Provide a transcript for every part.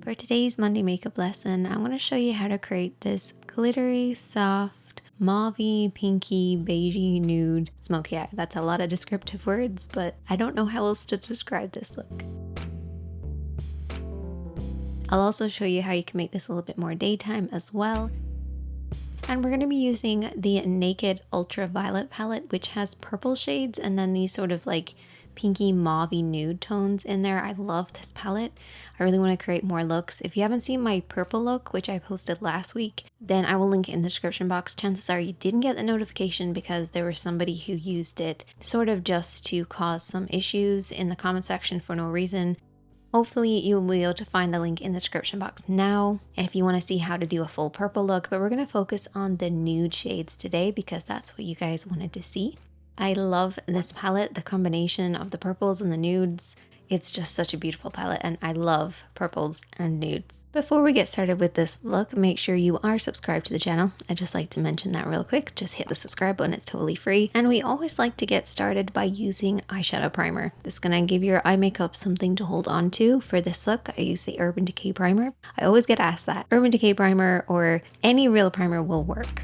For today's Monday makeup lesson, I'm going to show you how to create this glittery, soft, mauvey, pinky, beigey, nude smoky eye. That's a lot of descriptive words, but I don't know how else to describe this look. I'll also show you how you can make this a little bit more daytime as well. And we're going to be using the Naked Ultraviolet palette, which has purple shades and then these sort of like pinky mauvey nude tones in there. I love this palette. I really want to create more looks. If you haven't seen my purple look, which I posted last week, then I will link it in the description box. Chances are you didn't get the notification because there was somebody who used it sort of just to cause some issues in the comment section for no reason. Hopefully you will be able to find the link in the description box now if you want to see how to do a full purple look, but we're going to focus on the nude shades today because that's what you guys wanted to see. I love this palette, the combination of the purples and the nudes. It's just such a beautiful palette and I love purples and nudes. Before we get started with this look, make sure you are subscribed to the channel. I'd just like to mention that real quick. Just hit the subscribe button, it's totally free. And we always like to get started by using eyeshadow primer. This is gonna give your eye makeup something to hold on to. For this look, I use the Urban Decay primer. I always get asked that. Urban Decay primer or any real primer will work.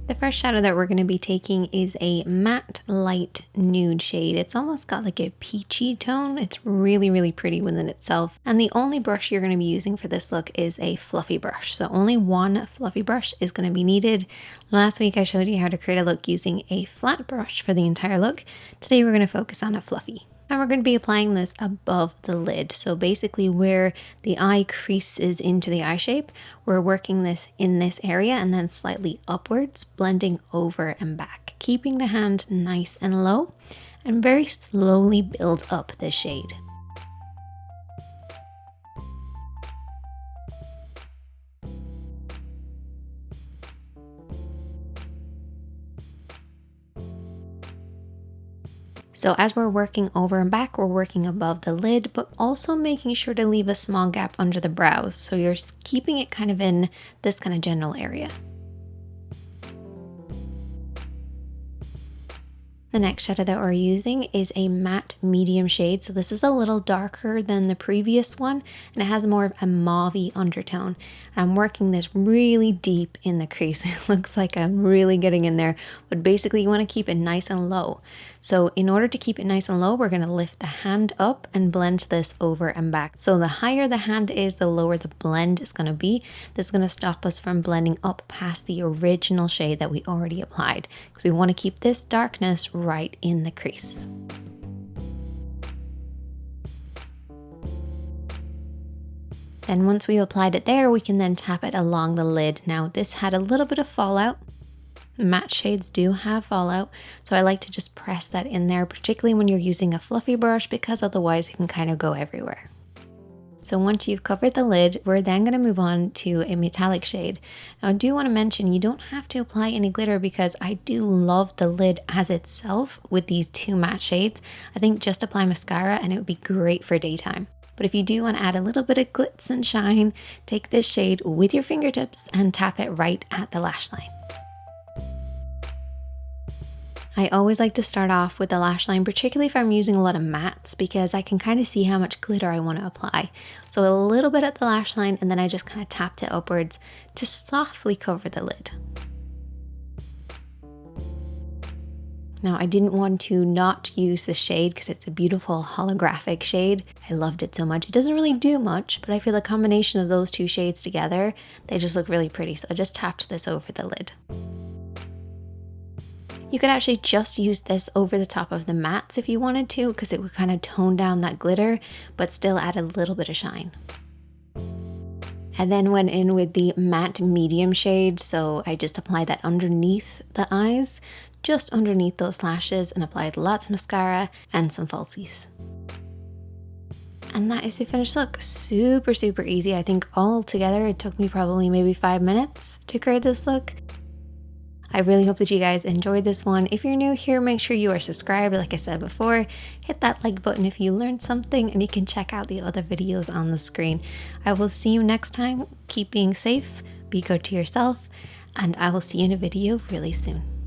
The first shadow that we're going to be taking is a matte light nude shade. It's almost got like a peachy tone. It's really, really pretty within itself. And the only brush you're going to be using for this look is a fluffy brush. So only one fluffy brush is going to be needed. Last week I showed you how to create a look using a flat brush for the entire look. Today we're going to focus on a fluffy. And we're going to be applying this above the lid. So basically where the eye creases into the eye shape, we're working this in this area and then slightly upwards, blending over and back, keeping the hand nice and low and very slowly build up the shade. So as we're working over and back, we're working above the lid, but also making sure to leave a small gap under the brows. So you're keeping it kind of in this kind of general area. The next shadow that we're using is a matte medium shade. So this is a little darker than the previous one and it has more of a mauvey undertone. I'm working this really deep in the crease. It looks like I'm really getting in there, but basically you want to keep it nice and low. So in order to keep it nice and low, we're going to lift the hand up and blend this over and back. So the higher the hand is, the lower the blend is going to be. This is going to stop us from blending up past the original shade that we already applied, because we want to keep this darkness right in the crease. Then once we've applied it there, we can then tap it along the lid. Now this had a little bit of fallout. Matte shades do have fallout, so I like to just press that in there, particularly when you're using a fluffy brush, because otherwise it can kind of go everywhere. So once you've covered the lid, we're then going to move on to a metallic shade. Now I do want to mention you don't have to apply any glitter because I do love the lid as itself with these two matte shades. I think just apply mascara and it would be great for daytime. But if you do want to add a little bit of glitz and shine, take this shade with your fingertips and tap it right at the lash line. I always like to start off with the lash line, particularly if I'm using a lot of mattes, because I can kind of see how much glitter I want to apply. So a little bit at the lash line and then I just kind of tapped it upwards to softly cover the lid. Now I didn't want to not use the shade because it's a beautiful holographic shade. I loved it so much. It doesn't really do much, but I feel the combination of those two shades together, they just look really pretty. So I just tapped this over the lid. You could actually just use this over the top of the mattes if you wanted to, because it would kind of tone down that glitter, but still add a little bit of shine. And then went in with the matte medium shade, so I just applied that underneath the eyes, just underneath those lashes, and applied lots of mascara and some falsies. And that is the finished look. Super, super easy. I think all together it took me probably maybe 5 minutes to create this look. I really hope that you guys enjoyed this one. If you're new here, make sure you are subscribed. Like I said before, hit that like button if you learned something, and you can check out the other videos on the screen. I will see you next time. Keep being safe, be good to yourself, and I will see you in a video really soon.